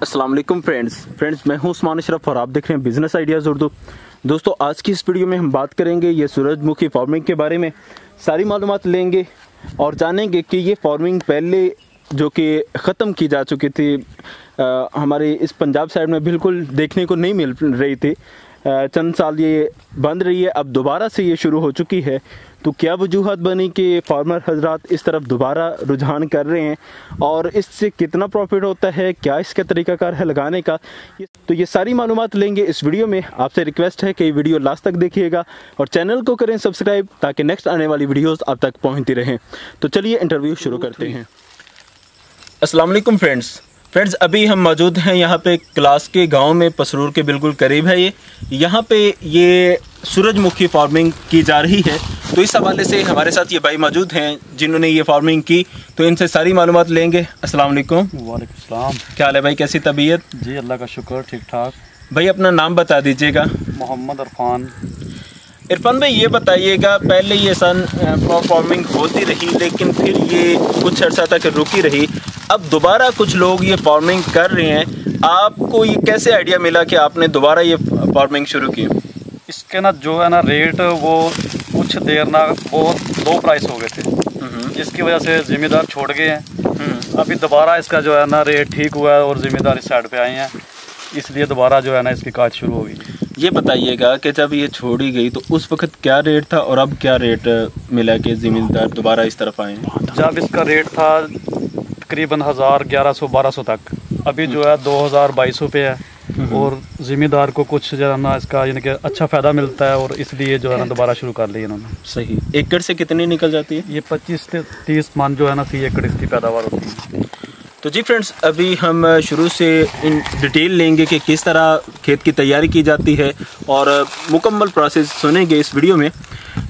अस्सलाम वालेकुम फ्रेंड्स मैं हूं उस्मान अशरफ और आप देख रहे हैं बिजनेस आइडियाज़ उर्दू। दोस्तों आज की इस वीडियो में हम बात करेंगे ये सूरजमुखी फार्मिंग के बारे में। सारी मालूमात लेंगे और जानेंगे कि ये फार्मिंग पहले जो कि ख़त्म की जा चुकी थी, हमारे इस पंजाब साइड में बिल्कुल देखने को नहीं मिल रही थी। चंद साल ये बंद रही है, अब दोबारा से ये शुरू हो चुकी है। तो क्या वजूहत बनी कि फार्मर हजरात इस तरफ दोबारा रुझान कर रहे हैं और इससे कितना प्रॉफिट होता है, क्या इसका तरीकाकार है लगाने का, तो ये सारी मालूमात लेंगे इस वीडियो में। आपसे रिक्वेस्ट है कि वीडियो लास्ट तक देखिएगा और चैनल को करें सब्सक्राइब ताकि नेक्स्ट आने वाली वीडियोस आप तक पहुंचती रहें। तो चलिए इंटरव्यू शुरू करते हैं। अस्सलाम वालेकुम फ्रेंड्स अभी हम मौजूद हैं यहाँ पे क्लास के गांव में, पसरूर के बिल्कुल करीब है ये। यहाँ पे ये सूरजमुखी फार्मिंग की जा रही है, तो इस हवाले से हमारे साथ ये भाई मौजूद हैं जिन्होंने ये फार्मिंग की, तो इनसे सारी मालूमात लेंगे। अस्सलाम वालेकुम। वालेकुम सलाम। क्या हाल है भाई, कैसी तबीयत? जी अल्लाह का शुक्र, ठीक ठाक। भाई अपना नाम बता दीजिएगा। मोहम्मद इरफान। इरफान भाई ये बताइएगा, पहले ये फार्मिंग होती रही लेकिन फिर ये कुछ अर्सा तक रुकी रही, अब दोबारा कुछ लोग ये फार्मिंग कर रहे हैं। आपको ये कैसे आइडिया मिला कि आपने दोबारा ये फार्मिंग शुरू की? इसके ना जो है ना रेट वो कुछ देर ना बहुत दो प्राइस हो गए थे, जिसकी वजह से जिम्मेदार छोड़ गए हैं। अभी दोबारा इसका जो है ना रेट ठीक हुआ है और जिम्मेदार इस साइड पे आए हैं, इसलिए दोबारा जो है ना इसकी काट शुरू होगी। ये बताइएगा कि जब ये छोड़ी गई तो उस वक्त क्या रेट था और अब क्या रेट मिला कि जिम्मेदार दोबारा इस तरफ आए हैं? जब इसका रेट था तकरीबन 1000, 1100-1200 तक, अभी जो है 2000-2200 पे है और ज़िम्मेदार को कुछ जो है ना इसका यानी कि अच्छा फ़ायदा मिलता है और इसलिए जो है ना दोबारा शुरू कर ली इन्होंने। सही। एकड़ से कितनी निकल जाती है? ये 25 से 30 मन जो है ना 1 एकड़ इसकी पैदावार होती है। तो जी फ्रेंड्स अभी हम शुरू से इन डिटेल लेंगे कि किस तरह खेत की तैयारी की जाती है और मुकम्मल प्रोसेस सुनेंगे इस वीडियो में।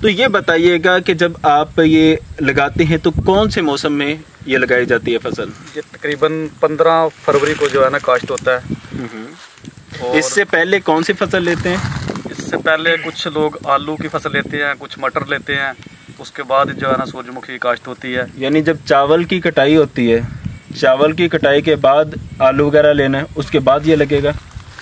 तो ये बताइएगा कि जब आप ये लगाते हैं तो कौन से मौसम में ये लगाई जाती है फसल? ये तकरीबन 15 फरवरी को जो है ना काश्त होता है। और इससे पहले कौन सी फसल लेते हैं? इससे पहले कुछ लोग आलू की फसल लेते हैं, कुछ मटर लेते हैं, उसके बाद जो है ना सूरजमुखी की काश्त होती है। यानी जब चावल की कटाई होती है, चावल की कटाई के बाद आलू वगैरह लेना है, उसके बाद ये लगेगा?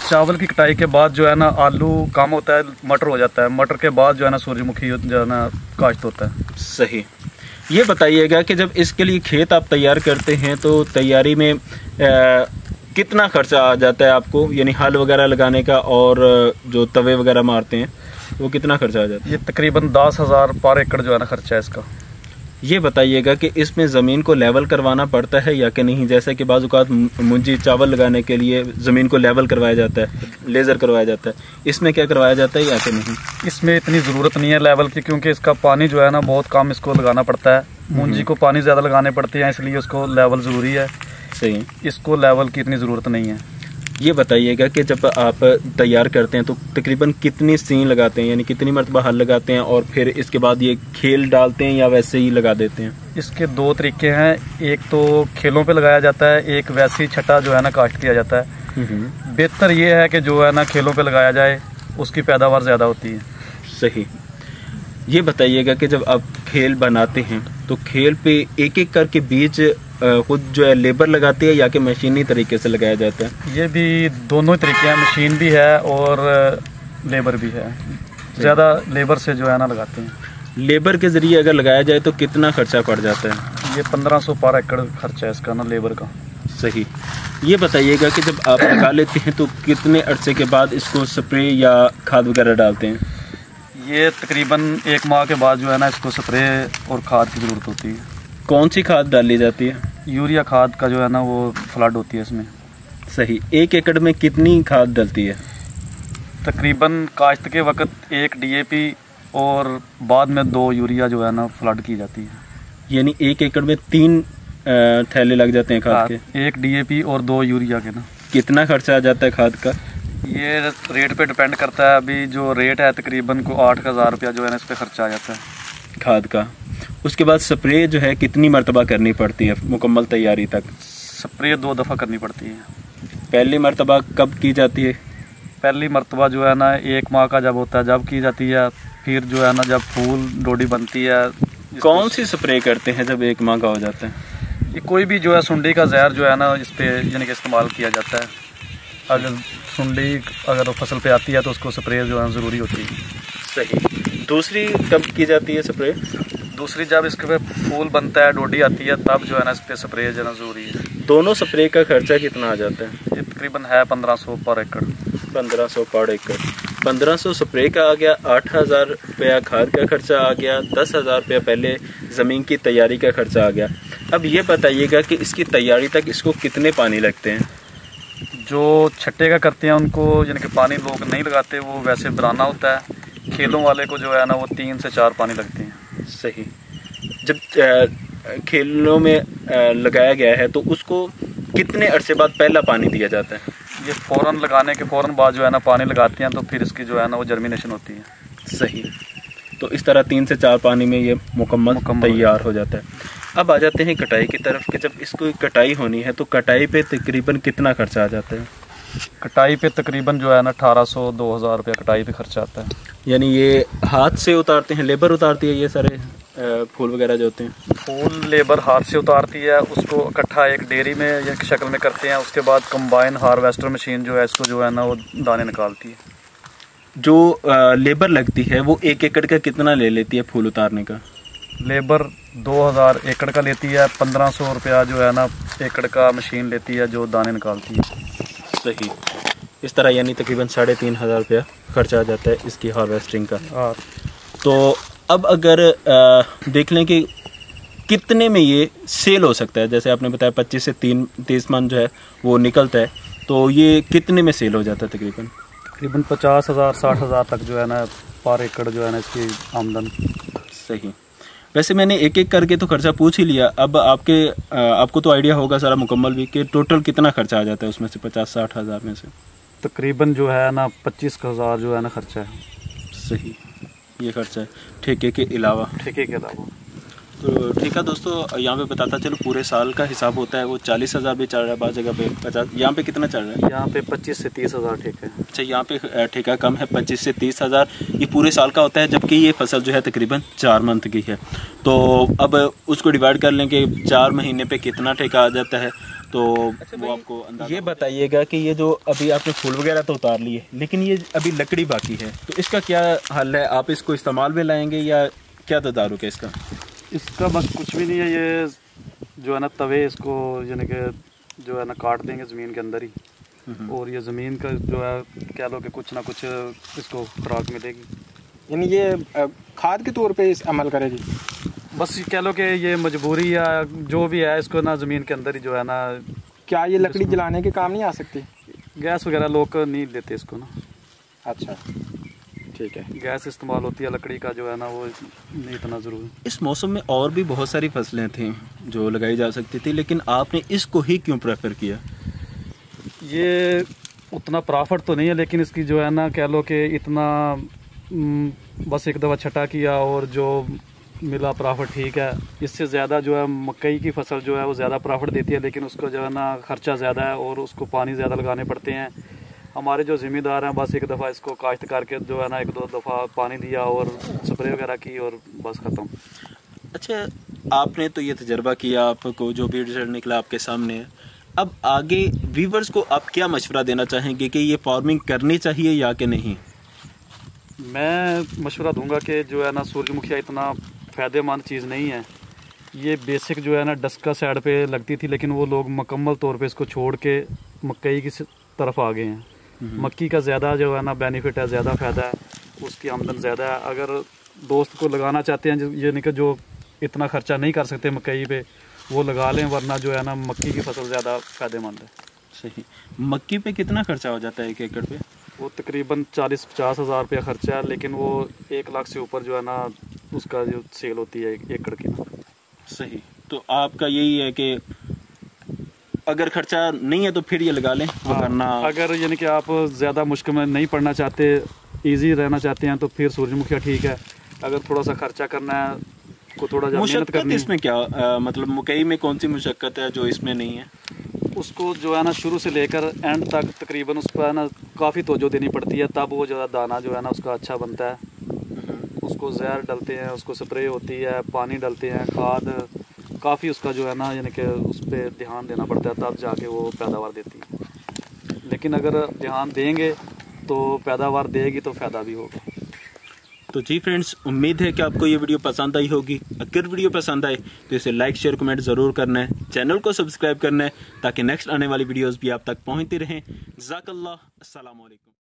चावल की कटाई के बाद जो है ना आलू कम होता है, मटर हो जाता है, मटर के बाद जो है ना सूरजमुखी जो है ना काश्त होता है। सही। ये बताइएगा कि जब इसके लिए खेत आप तैयार करते हैं तो तैयारी में कितना खर्चा आ जाता है आपको, यानी हल वगैरह लगाने का और जो तवे वगैरह मारते हैं वो कितना खर्चा आ जाता है? ये तकरीबन 10,000 पर एकड़ जो है ना खर्चा है इसका। ये बताइएगा कि इसमें ज़मीन को लेवल करवाना पड़ता है या कि नहीं? जैसे कि बाज़ औक़ात मुंजी चावल लगाने के लिए ज़मीन को लेवल करवाया जाता है, लेज़र करवाया जाता है, इसमें क्या करवाया जाता है या कि नहीं? इसमें इतनी ज़रूरत नहीं है लेवल की, क्योंकि इसका पानी जो है ना बहुत कम इसको लगाना पड़ता है। मुंजी को पानी ज़्यादा लगाने पड़ते हैं, इसलिए उसको लेवल ज़रूरी है। सही। इसको लेवल की इतनी ज़रूरत नहीं है। ये बताइएगा कि जब आप तैयार करते हैं तो तकरीबन कितनी सीन लगाते हैं, यानी कितनी मरतबा हल लगाते हैं और फिर इसके बाद ये खेल डालते हैं या वैसे ही लगा देते हैं? इसके दो तरीके हैं, एक तो खेलों पे लगाया जाता है, एक वैसे ही छटा जो है ना काश्त किया जाता है। बेहतर ये है कि जो है ना खेलों पे लगाया जाए, उसकी पैदावार ज़्यादा होती है। सही। ये बताइएगा कि जब आप खेल बनाते हैं तो खेल पे एक एक करके बीज खुद जो है लेबर लगाती है या कि मशीनी तरीके से लगाया जाता है? ये भी दोनों तरीके हैं, मशीन भी है और लेबर भी है। ज़्यादा लेबर से जो है ना लगाते हैं। लेबर के ज़रिए अगर लगाया जाए तो कितना खर्चा पड़ जाता है? ये 1500 पर एकड़ खर्चा है इसका ना लेबर का। सही। ये बताइएगा कि जब आप लगा लेते हैं तो कितने अरसे के बाद इसको स्प्रे या खाद वगैरह डालते हैं? ये तकरीबन 1 माह के बाद जो है ना इसको स्प्रे और खाद की ज़रूरत होती है। कौन सी खाद डाली जाती है? यूरिया खाद का जो है ना वो फ्लड होती है इसमें। सही। 1 एकड़ में कितनी खाद डलती है? तकरीबन काश्त के वक्त 1 DAP और बाद में 2 यूरिया जो है ना फ्लड की जाती है। यानी 1 एकड़ में 3 थैले लग जाते हैं खाद के? 1 DAP और 2 यूरिया के ना। कितना खर्चा आ जाता है खाद का? ये रेट पे डिपेंड करता है। अभी जो रेट है तकरीबन को 8,000 रुपया जो है ना इस पर खर्चा आ जाता है खाद का। उसके बाद स्प्रे जो है कितनी मरतबा करनी पड़ती है मुकम्मल तैयारी तक? स्प्रे 2 दफ़ा करनी पड़ती है। पहली मरतबा कब की जाती है? पहली मरतबा जो है ना 1 माह का जब होता है जब की जाती है। फिर जो है ना जब फूल डोडी बनती है। कौन सी स्प्रे करते हैं जब 1 माह का हो जाता है? ये कोई भी जो है सुंडी का जहर जो है ना इस पे यानी कि इस्तेमाल किया जाता है। अगर सुंडी अगर फसल पे आती है तो उसको स्प्रे जो है ज़रूरी होती है। सही। दूसरी कब की जाती है स्प्रे? दूसरी जब इसके पे फूल बनता है, डोडी आती है, तब जो है ना इस पर स्प्रे जो है ना ज़रूरी है। दोनों स्प्रे का खर्चा कितना आ जाता है? ये तकरीबन है 1500 पर एकड़। 1500 पर एकड़। 1500 स्प्रे का आ गया, 8000 रुपया खाद का खर्चा आ गया, 10,000 रुपया पहले ज़मीन की तैयारी का खर्चा आ गया। अब ये बताइएगा कि इसकी तैयारी तक इसको कितने पानी लगते हैं? जो छट्टे का करते हैं उनको यानी कि पानी लोग नहीं लगाते, वो वैसे बनाना होता है। खेलों वाले को जो है ना वो 3 से 4 पानी लगते हैं। सही। जब खेलों में लगाया गया है तो उसको कितने अरसे बाद पहला पानी दिया जाता है? ये फ़ौरन लगाने के फ़ौरन बाद जो है ना पानी लगाते हैं, तो फिर इसकी जो है ना वो जर्मिनेशन होती है। सही। तो इस तरह 3 से 4 पानी में ये मुकम्मल तैयार हो जाता है। अब आ जाते हैं कटाई की तरफ कि जब इसको कटाई होनी है तो कटाई पे तकरीबन कितना खर्चा आ जाता है? कटाई पे तकरीबन जो है ना 1800-2000 रुपया कटाई पे खर्चा आता है। यानी ये हाथ से उतारते हैं, लेबर उतारती है ये सारे फूल वगैरह जो होते हैं? फूल लेबर हाथ से उतारती है, उसको इकट्ठा एक डेयरी में या शक्ल में करते हैं। उसके बाद कंबाइन हार्वेस्टर मशीन जो है इसको जो है ना वो दाने निकालती है। जो लेबर लगती है वो 1 एकड़ का कितना ले लेती है फूल उतारने का? लेबर 2000 एकड़ का लेती है। 1500 रुपया जो है ना एकड़ का मशीन लेती है जो दाने निकालती है। सही। इस तरह यानी तकरीबन 3500 रुपया खर्चा आ जाता है इसकी हार्वेस्टिंग का। तो अब अगर देख लें कि कितने में ये सेल हो सकता है, जैसे आपने बताया 25 से 30 मन जो है वो निकलता है, तो ये कितने में सेल हो जाता है? तकरीबन 50,000-60,000 तक जो है ना पर एकड़ जो है ना इसकी आमदन। सही। वैसे मैंने एक एक करके तो खर्चा पूछ ही लिया। अब आपको तो आइडिया होगा सारा मुकम्मल भी कि टोटल कितना खर्चा आ जाता है उसमें से 50-60 हज़ार में से? तकरीबन जो है ना 25,000 जो है ना खर्चा है। सही। ये खर्चा है ठेके के अलावा? ठेके के अलावा। तो ठीक है दोस्तों, यहाँ पे बताता चलो पूरे साल का हिसाब होता है। वो 40,000 भी चल रहा है, बाद जगह पे 50। यहाँ पे कितना चल रहा है? यहाँ पे 25 से 30,000 ठेका है। अच्छा, यहाँ पे ठेका कम है, 25 से 30,000 ये पूरे साल का होता है। जबकि ये फसल जो है तकरीबन 4 मंथ की है। तो अब उसको डिवाइड कर लें कि 4 महीने पे कितना ठेका आ जाता है, तो वो आपको अंदाजा। ये बताइएगा कि ये जो अभी आपने फूल वगैरह तो उतार लिए, लेकिन ये अभी लकड़ी बाकी है, तो इसका क्या हल है? आप इसको इस्तेमाल में लाएंगे या क्या तदारुक है इसका? इसका बस कुछ भी नहीं है। ये जो है ना तवे इसको यानी कि जो है ना काट देंगे ज़मीन के अंदर ही, और ये ज़मीन का जो है कह लो कि कुछ ना कुछ इसको खुराक मिलेगी। यानी ये खाद के तौर पे इस अमल करेगी? बस कह लो कि ये मजबूरी या जो भी है, इसको ना ज़मीन के अंदर ही जो है ना। क्या ये लकड़ी जलाने के काम नहीं आ सकती? गैस वगैरह लोग नहीं लेते इसको ना। अच्छा, ठीक है। गैस इस्तेमाल होती है, लकड़ी का जो है ना वो नहीं इतना ज़रूरी। इस मौसम में और भी बहुत सारी फसलें थी जो लगाई जा सकती थी, लेकिन आपने इसको ही क्यों प्रेफर किया? ये उतना प्रॉफिट तो नहीं है, लेकिन इसकी जो है ना कह लो कि इतना बस एक दफ़ा छटा किया और जो मिला प्रॉफिट ठीक है। इससे ज़्यादा जो है मकई की फसल जो है वो ज़्यादा प्रॉफिट देती है, लेकिन उसका जो है ना खर्चा ज़्यादा है और उसको पानी ज़्यादा लगाने पड़ते हैं। हमारे जो ज़िम्मेदार हैं बस एक दफ़ा इसको काश्त करके जो है ना 1-2 दफ़ा पानी दिया और स्प्रे वगैरह की और बस ख़त्म। अच्छा, आपने तो ये तजर्बा किया, आपको जो भी रिजल्ट निकला आपके सामने है। अब आगे व्यूवर्स को आप क्या मशवरा देना चाहेंगे कि ये फार्मिंग करनी चाहिए या कि नहीं? मैं मशवरा दूंगा कि जो है ना सूरजमुखिया इतना फ़ायदेमंद चीज़ नहीं है। ये बेसिक जो है ना डस्का साइड पे लगती थी, लेकिन वो लोग मुकम्मल तौर पे इसको छोड़ के मकई की तरफ आ गए हैं। मक्की का ज़्यादा जो है ना बेनिफिट है, ज़्यादा फ़ायदा है, उसकी आमदन ज़्यादा है। अगर दोस्त को लगाना चाहते हैं यानी कि जो इतना ख़र्चा नहीं कर सकते मकई पे, वो लगा लें, वरना जो है ना मक्की की फसल ज़्यादा फ़ायदेमंद है। सही। मक्की पे कितना खर्चा हो जाता है 1 एकड़ पे? वो तकरीबन 40-50 हज़ार रुपया खर्चा है, लेकिन वो 1 लाख से ऊपर जो है ना उसका जो सेल होती है 1 एकड़ की। सही। तो आपका यही है कि अगर खर्चा नहीं है तो फिर ये लगा लें, वरना अगर यानी कि आप ज़्यादा मुश्किल में नहीं पड़ना चाहते, इजी रहना चाहते हैं, तो फिर सूरजमुखिया ठीक है। अगर थोड़ा सा खर्चा करना है, को थोड़ा ज़्यादा मेहनत करनी है। इसमें क्या मतलब मकई में कौन सी मुशक्कत है जो इसमें नहीं है? उसको जो है ना शुरू से लेकर एंड तक तकरीबन उस पर ना काफ़ी तवज्जो देनी पड़ती है, तब वो ज़्यादा दाना जो है ना उसका अच्छा बनता है। उसको जहर डलते हैं, उसको स्प्रे होती है, पानी डलते हैं, खाद, काफ़ी उसका जो है ना यानी कि उस पर ध्यान देना पड़ता है, तब जाके वो पैदावार देती है। लेकिन अगर ध्यान देंगे तो पैदावार देगी तो फ़ायदा भी होगा। तो जी फ्रेंड्स, उम्मीद है कि आपको ये वीडियो पसंद आई होगी। अगर वीडियो पसंद आए तो इसे लाइक शेयर कमेंट ज़रूर करना है, चैनल को सब्सक्राइब करना है ताकि नेक्स्ट आने वाली वीडियोस भी आप तक पहुंचती रहें। जज़ाकल्लाह, अस्सलाम वालेकुम।